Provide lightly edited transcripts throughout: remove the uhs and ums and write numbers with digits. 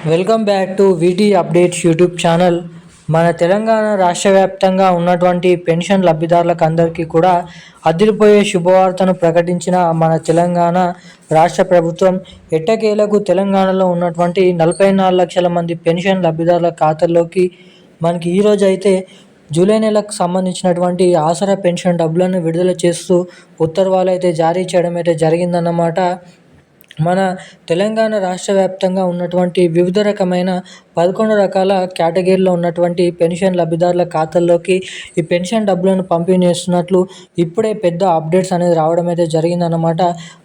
Welcome back to వీటీ updates YouTube channel. మన తెలంగాణ రాష్ట్ర వ్యాప్తంగా ఉన్నటువంటి పెన్షన్ లబ్ధిదారులకు అందరికీ కూడా అదిరిపోయే శుభవార్తను ప్రకటించిన మన తెలంగాణ రాష్ట్ర ప్రభుత్వం. ఎట్టకేలకు తెలంగాణలో ఉన్నటువంటి 44 లక్షల మంది పెన్షన్ లబ్ధిదారుల ఖాతాల్లోకి మనకి ఈరోజు అయితే జూలై నెలకు సంబంధించినటువంటి ఆసరా పెన్షన్ డబ్బులను విడుదల చేస్తూ ఉత్తర్వులు అయితే జారీ చేయడం అయితే జరిగిందన్నమాట. మన తెలంగాణ రాష్ట్ర వ్యాప్తంగా ఉన్నటువంటి వివిధ రకమైన 11 రకాల కేటగిరీలో ఉన్నటువంటి పెన్షన్ లబ్ధిదారుల ఖాతాల్లోకి ఈ పెన్షన్ డబ్బులను పంపిణీ చేస్తున్నట్లు ఇప్పుడే పెద్ద అప్డేట్స్ అనేది రావడం అయితే జరిగిందన్నమాట.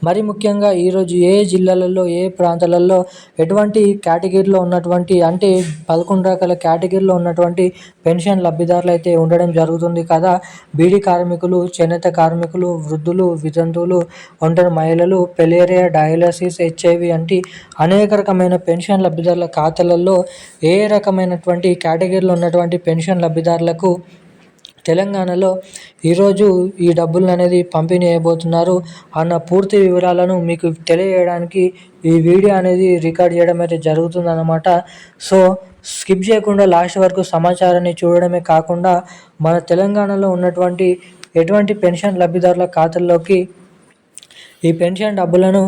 మరి ముఖ్యంగా ఈరోజు ఏ జిల్లాలలో ఏ ప్రాంతాలలో ఎటువంటి కేటగిరీలో ఉన్నటువంటి అంటే 11 రకాల కేటగిరీలో ఉన్నటువంటి పెన్షన్ లబ్ధిదారులు అయితే ఉండడం జరుగుతుంది కదా. బీడీ కార్మికులు, చేనేత కార్మికులు, వృద్ధులు, వితంతువులు, ఒంటరి మహిళలు, పెలేరియా, డయాలసిస్, హెచ్ఐవి వంటి అనేక రకమైన పెన్షన్ లబ్ధిదారుల ఖాతాలలో ఏ రకమైనటువంటి కేటగిరీలో ఉన్నటువంటి పెన్షన్ లబ్ధిదారులకు తెలంగాణలో ఈరోజు ఈ డబ్బులు అనేది పంపిణీ చేయబోతున్నారు అన్న పూర్తి వివరాలను మీకు తెలియజేయడానికి ఈ వీడియో అనేది రికార్డ్ చేయడం అయితే జరుగుతుందన్నమాట. సో స్కిప్ చేయకుండా లాస్ట్ వరకు సమాచారాన్ని చూడడమే కాకుండా మన తెలంగాణలో ఉన్నటువంటి ఎటువంటి పెన్షన్ లబ్ధిదారుల ఖాతాల్లోకి ఈ పెన్షన్ డబ్బులను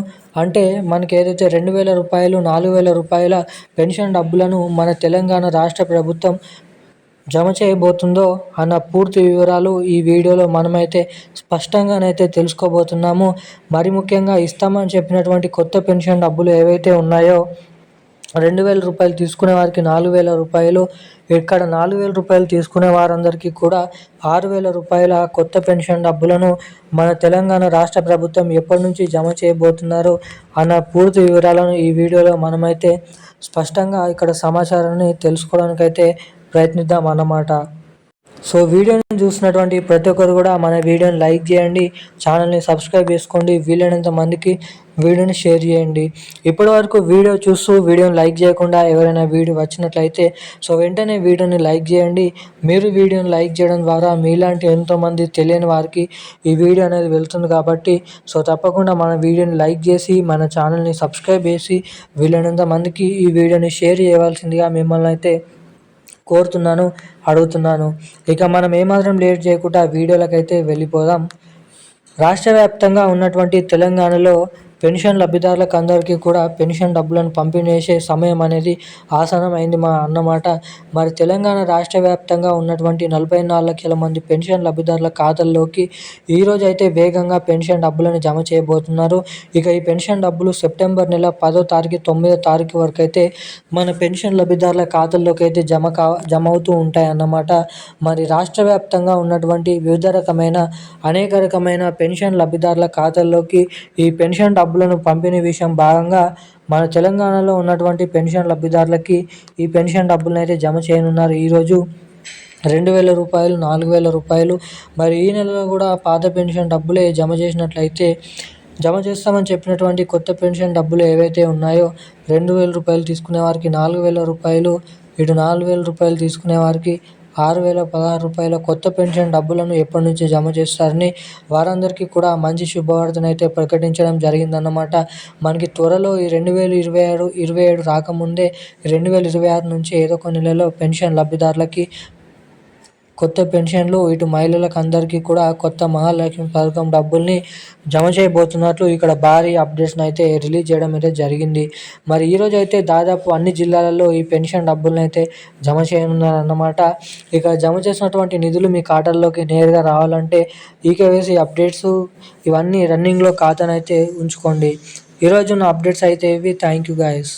అంటే మనకి ఏదైతే 2,000 రూపాయలు, 4,000 రూపాయల పెన్షన్ డబ్బులను మన తెలంగాణ రాష్ట్ర ప్రభుత్వం జమ చేయబోతుందో అన్న పూర్తి వివరాలు ఈ వీడియోలో మనమైతే స్పష్టంగానైతే తెలుసుకోబోతున్నాము. మరి ముఖ్యంగా ఇస్తామని చెప్పినటువంటి కొత్త పెన్షన్ డబ్బులు ఏవైతే ఉన్నాయో 2,000 రూపాయలు తీసుకునే వారికి 4,000 రూపాయలు, ఇక్కడ 4,000 రూపాయలు తీసుకునే వారందరికీ కూడా 6,000 రూపాయల కొత్త పెన్షన్ డబ్బులను మన తెలంగాణ రాష్ట్ర ప్రభుత్వం ఎప్పటి నుంచి జమ చేయబోతున్నారు అన్న పూర్తి వివరాలను ఈ వీడియోలో మనమైతే స్పష్టంగా ఇక్కడ సమాచారాన్ని తెలుసుకోవడానికైతే ప్రయత్నిద్దాం అన్నమాట. సో వీడియోని చూసినటువంటి ప్రతి ఒక్కరు కూడా మన వీడియోని లైక్ చేయండి, ఛానల్ని సబ్స్క్రైబ్ చేసుకోండి, వీలైనంత మందికి వీడియోని షేర్ చేయండి. ఇప్పటి వరకు వీడియో చూస్తూ వీడియోని లైక్ చేయకుండా ఎవరైనా వీడియో వచ్చినట్లయితే సో వెంటనే వీడియోని లైక్ చేయండి. మీరు వీడియోని లైక్ చేయడం ద్వారా మీలాంటి ఎంతోమంది తెలియని వారికి ఈ వీడియో అనేది వెళ్తుంది కాబట్టి సో తప్పకుండా మన వీడియోని లైక్ చేసి మన ఛానల్ని సబ్స్క్రైబ్ చేసి వీలైనంత మందికి ఈ వీడియోని షేర్ చేయవలసిందిగా మిమ్మల్ని అయితే కోరుతున్నాను, అడుగుతున్నాను. ఇక మనం ఏమాత్రం లేట్ చేయకుండా వీడియోలకైతే వెళ్ళిపోదాం. రాష్ట్ర వ్యాప్తంగా ఉన్నటువంటి తెలంగాణలో పెన్షన్ లబ్ధిదారులకు అందరికీ కూడా పెన్షన్ డబ్బులను పంపిణీ చేసే సమయం అనేది ఆసన్నమైంది అన్నమాట. మరి తెలంగాణ రాష్ట్ర వ్యాప్తంగా ఉన్నటువంటి 44 లక్షల మంది పెన్షన్ లబ్ధిదారుల ఖాతాల్లోకి ఈరోజు అయితే వేగంగా పెన్షన్ డబ్బులను జమ చేయబోతున్నారు. ఇక ఈ పెన్షన్ డబ్బులు సెప్టెంబర్ నెల 10వ తారీఖు 9వ తారీఖు వరకు అయితే మన పెన్షన్ లబ్ధిదారుల ఖాతాల్లోకి అయితే జమ అవుతూ ఉంటాయి అన్నమాట. మరి రాష్ట్ర వ్యాప్తంగా ఉన్నటువంటి వివిధ రకమైన అనేక రకమైన పెన్షన్ లబ్ధిదారుల ఖాతాల్లోకి ఈ పెన్షన్ డబ్బులను పంపిణీ విషయం భాగంగా మన తెలంగాణలో ఉన్నటువంటి పెన్షన్ లబ్ధిదారులకి ఈ పెన్షన్ డబ్బులను అయితే జమ చేయనున్నారు. ఈరోజు 2,000 రూపాయలు, 4,000 రూపాయలు, మరి ఈ నెలలో కూడా పాత పెన్షన్ డబ్బులే జమ చేసినట్లయితే జమ చేస్తామని చెప్పినటువంటి కొత్త పెన్షన్ డబ్బులు ఏవైతే ఉన్నాయో 2,000 రూపాయలు తీసుకునే వారికి 4,000 రూపాయలు, ఇటు 4,000 రూపాయలు తీసుకునే వారికి 6,016 రూపాయల కొత్త పెన్షన్ డబ్బులను ఎప్పటి నుంచి జమ చేస్తారని వారందరికీ కూడా మంచి శుభవార్తను అయితే ప్రకటించడం జరిగిందన్నమాట. మనకి త్వరలో ఈ 2027 రాకముందే 2026 నుంచి ఏదో కొన్ని నెలలో పెన్షన్ లబ్ధిదారులకి కొత్త పెన్షన్లు, ఇటు మహిళలకు అందరికీ కూడా కొత్త మహాలక్ష్మి పథకం డబ్బుల్ని జమ చేయబోతున్నట్లు ఇక్కడ భారీ అప్డేట్స్ని అయితే రిలీజ్ చేయడం అయితే జరిగింది. మరి ఈరోజు అయితే దాదాపు అన్ని జిల్లాలలో ఈ పెన్షన్ డబ్బులను అయితే జమ చేయనున్నారన్నమాట. ఇక జమ చేసినటువంటి నిధులు మీ ఖాతాల్లోకి నేరుగా రావాలంటే ఈకేవైసీ అప్డేట్స్ ఇవన్నీ రన్నింగ్లో ఖాతానైతే ఉంచుకోండి. ఈరోజు నా అప్డేట్స్ అయితే ఇవి. Thank you guys.